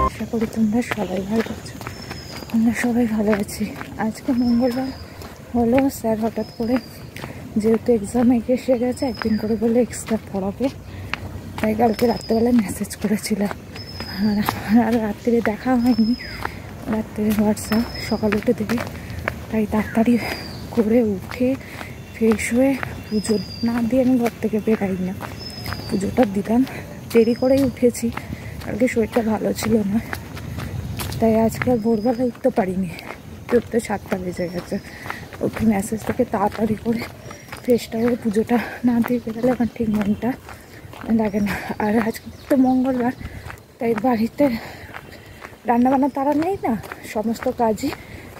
আশা করি তোমরা সবাই ভালো আছো। আমরা সবাই ভালো আছি। আজকে মঙ্গলবার হলো, স্যার হঠাৎ করে যেহেতু এক্সাম এসে গেছে একদিন করে বলে এক্সট্রা পড়াবে, তাই কালকে রাত্রেবেলায় মেসেজ করেছিল। আর রাত্রে দেখা হয়নি, রাত্রে হোয়াটসঅ্যাপ, সকাল উঠে দেখি। তাই তাড়াতাড়ি করে উঠে ফ্রেশ হয়ে পুজো না দিয়ে আমি ঘর থেকে বেরাই না, পুজোটা দিলাম। দেরি করেই উঠেছি, কালকে শরীরটা ভালো ছিল না, তাই আজকে আর ভোরবেলা উঠতে পারিনি। উঠতে 7টা বেজে গেছে। উঠে মেসেজ থেকে তাড়াতাড়ি করে ফ্রেশটা হয়ে পুজোটা না দিয়ে বেরোলে আমার ঠিক মনটা লাগে না। আর আজকে তো মঙ্গলবার, তাই বাড়িতে রান্নাবান্না তারা নেই না, সমস্ত কাজই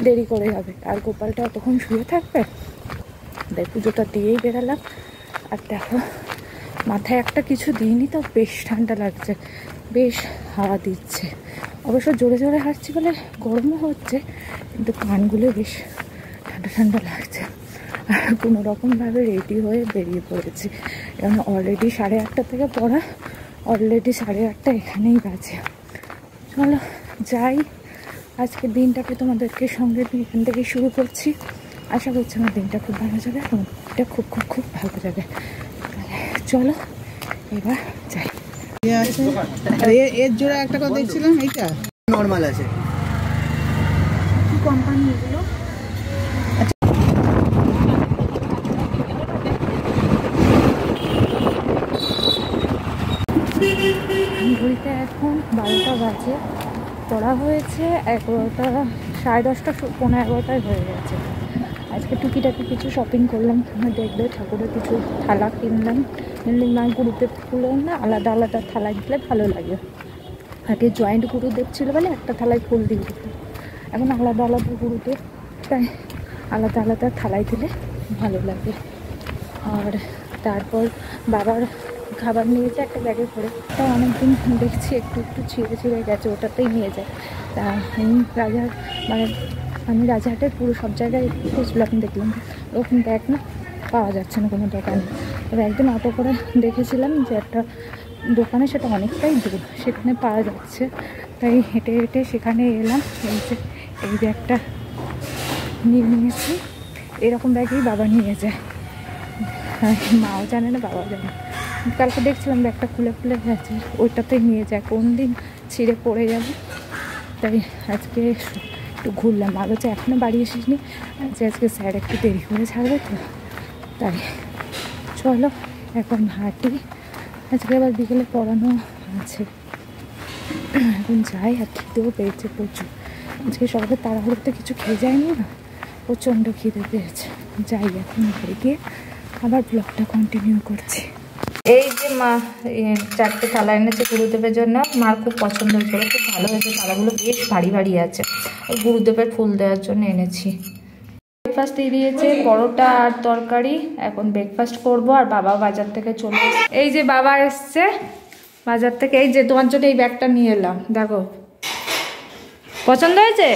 দেরি করে হবে। আর গোপালটা তখন শুয়ে থাকবে, তাই পুজোটা দিয়েই বেরালাম। আর দেখো মাথায় একটা কিছু দিইনি, তো বেশ ঠান্ডা লাগছে, বেশ হাওয়া দিচ্ছে। অবশ্য জোরে জোরে হাঁটছি বলে গরমও হচ্ছে, কিন্তু কানগুলো বেশ ঠান্ডা ঠান্ডা লাগছে। আর কোনো রকমভাবে রেডি হয়ে বেরিয়ে পড়েছি, কারণ অলরেডি 8:30 থেকে পড়া, অলরেডি 8:30 এখানেই বাজে। চলো যাই, আজকে দিনটাকে তোমাদেরকে সঙ্গে নিয়ে এখান থেকে শুরু করছি। আশা করছি আমার দিনটা খুব ভালো যাবে, আমার দিনটা খুব খুব খুব ভালো যাবে। চলো এবার যাই। এর জোড়া একটা কথা দেখছিলাম, এইটা নর্মাল আছে। কি কোম্পানি এগুলো? ঘড়িতে এখন 12টা বাজে, পড়া হয়েছে 11টা, 10:30, 11:15 হয়ে গেছে। আজকে টুকিটাকি কিছু শপিং করলাম, তোমরা দেখবে। ঠাকুরের কিছু থালা কিনলাম, মা গুরুদেব ফুলের না আলাদা আলাদা থালায় দিলে ভালো লাগে। আগে জয়েন্ট গুরুদেব ছিল বলে একটা থালায় ফুল দিয়ে দিত, এখন আলাদা আলাদা গুরুদেব, তাই আলাদা আলাদা থালায় দিলে ভালো লাগে। আর তারপর বাবার খাবার নিয়েছে একটা ব্যাগে করে, তা অনেকদিন দেখছি একটু একটু ছিঁড়ে ছিঁড়ে গেছে, ওটাতেই নিয়ে যায়। তা আমি রাজাহাটের পুরো সব জায়গায় খুঁজলাম, দেখলাম ওরকম ব্যাগ না পাওয়া যাচ্ছে না কোনো দোকানে। তবে একদিন অটো করে দেখেছিলাম যে একটা দোকানে, সেটা অনেকটাই দূর, সেখানে পাওয়া যাচ্ছে। তাই হেঁটে হেঁটে সেখানে এলাম। এই ব্যাগটা নিয়ে নিয়েছি, এরকম ব্যাগেই বাবা নিয়ে যায়, মাও জানে না বাবাও জানে না। কালকে দেখছিলাম ব্যাগটা খুলে খুলে গেছে, ওইটাতেই নিয়ে যায়, কোন দিন ছিঁড়ে পড়ে যাবে। তাই আজকে একটু ঘুরলাম। মা বলছে এখনও বাড়ি এসিসনি, আজকে স্যার একটু দেরি করে ছাড়বে তো, তাই চলো এখন হাঁটি। আজকে আবার বিকেলে পড়ানো আছে, এখন যাই। আর খিদেও পেয়েছে প্রচুর, আজকে সকালে তাড়াহুড়োতে কিছু খেয়ে যায়নি না, প্রচণ্ড খিদে পেয়েছে। যাই এখন ঘরে গিয়ে আবার ব্লগটা কন্টিনিউ করছি। এই যে মা 4টে থালা এনেছে গুরুদেবের জন্য, মার খুব পছন্দ হয়েছিল, খুব ভালো হয়েছে, থালাগুলো বেশ ভারী ভারী আছে, ওই গুরুদেবের ফুল দেওয়ার জন্য এনেছি। ব্রেকফাস্ট দিয়ে দিয়েছে, পরোটা আর তরকারি। এখন ব্রেকফাস্ট করবো। আর বাবা বাজার থেকে চলে এসছে, এই যে বাবা এসছে বাজার থেকে, এই যে তোমার জন্য এই ব্যাগটা নিয়ে এলাম, দেখো পছন্দ হয়েছে?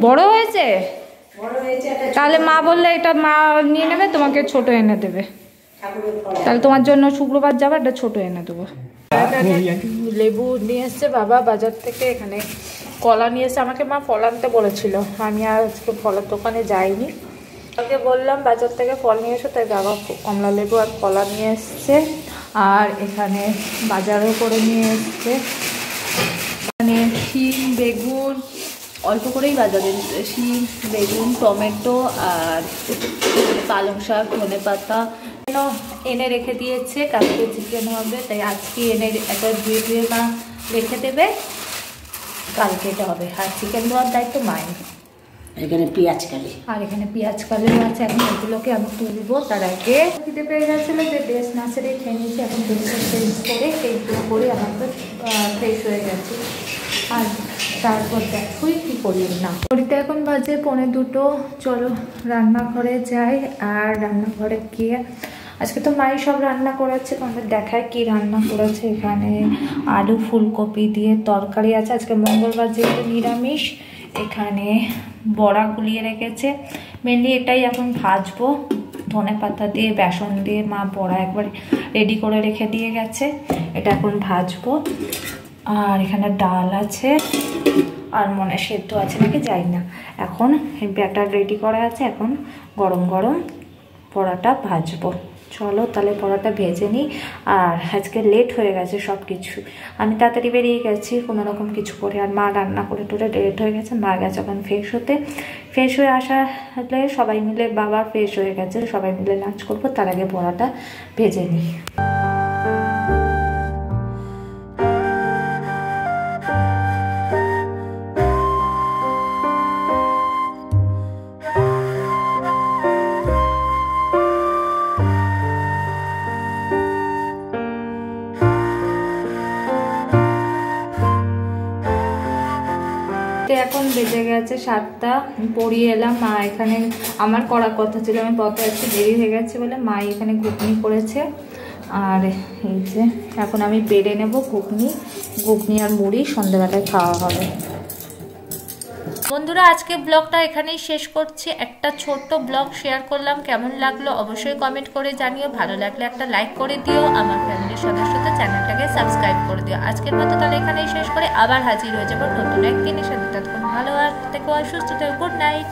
বড় হয়েছে? তাহলে মা বললে এটা মা নিয়ে নেবে, তোমাকে ছোট এনে দেবে। তাহলে তোমার জন্য শুক্রবার যাবে, এটা ছোট এনে দেবো। লেবু নিয়ে এসছে বাবা বাজার থেকে, এখানে কলা নিয়ে এসে, আমাকে মা ফল আনতে বলেছিল, আমি আর আজকে ফলের দোকানে যাইনি। ওকে বললাম বাজার থেকে ফল নিয়ে এসো, তাই বাবা কমলা লেবু আর কলা নিয়ে এসছে। আর এখানে বাজারও করে নিয়ে এসছে, এখানে শিম, বেগুন, অল্প করেই বাজারে দিতে, শিম, বেগুন, টমেটো আর পালং শাক, ধনেপাতা এনে রেখে দিয়েছে। কালকে চিকেন হবে, তাই আজকে এনে একটা ধুয়ে ধুয়ে মা রেখে দেবে, কালকে এটা হবে। আর চিকেন ধোয়ার দায়িত্ব মায়ের। এখানে পেঁয়াজ কালি, আর এখানে পেঁয়াজ কালিও আছে, এখন এগুলোকে আমি তুলবো। তার আগে খিদে পেয়ে গেছিলো, যে ড্রেস না সেরে খেয়ে নিয়েছি। এখন ড্রেসটা চেঞ্জ করে এইগুলো করে আমার তো ফ্রেশ হয়ে গেছে। আর তারপর দেখোই কী করি না। ঘড়িতে এখন বাজে 1:45। চলো রান্নাঘরে যাই। আর রান্নাঘরে গিয়ে আজকে তো মাই সব রান্না করেছে, তোমাদের দেখায় কি রান্না করেছে। এখানে আলু ফুলকপি দিয়ে তরকারি আছে, আজকে মঙ্গলবার যেহেতু নিরামিষ। এখানে বড়া গুলিয়ে রেখেছে, মেনলি এটাই এখন ভাজবো, ধনে পাতা দিয়ে বেসন দিয়ে মা বড়া একবার রেডি করে রেখে দিয়ে গেছে, এটা এখন ভাজবো। আর এখানে ডাল আছে আর মনে সেদ্ধ আছে নাকি যাই না, এখন ব্যাটার রেডি করা আছে, এখন গরম গরম পরোটা ভাজবো। চলো তাহলে পরোটা ভেজে নিই। আর আজকে লেট হয়ে গেছে সব কিছু, আমি তাড়াতাড়ি বেরিয়ে গেছি কোনো রকম কিছু করে, আর মা রান্না করে টোরে লেট হয়ে গেছে, মা গেছে এখন ফ্রেশ হতে। ফ্রেশ হয়ে আসলে সবাই মিলে, বাবা ফ্রেশ হয়ে গেছে, সবাই মিলে লাঞ্চ করবো, তার আগে পরোটা ভেজে নিই। এখন বেজে গেছে 7টা, পড়িয়ে এলাম। মা এখানে, আমার করার কথা ছিল, আমি পথে একটু দেরি হয়ে গেছে বলে মা এখানে ঘুগনি করেছে। আর এই যে এখন আমি বেড়ে নেব ঘুগনি আর মুড়ি, সন্ধ্যাবেলায় খাওয়া হবে। বন্ধুরা আজকে ব্লগটা এখানেই শেষ করছি, একটা ছোট্ট ব্লগ শেয়ার করলাম, কেমন লাগলো অবশ্যই কমেন্ট করে জানিও, ভালো লাগলে একটা লাইক করে দিও, আমার ফ্যামিলির সদস্যদের চ্যানেলটাকে সাবস্ক্রাইব করে দিও। আজকের মতো তাহলে এখানেই শেষ করে আবার হাজির হয়ে যাবো নতুন একদিনের সাথে। ততক্ষণ ভালো আর থেকো, সুস্থ থেকো, গুড নাইট।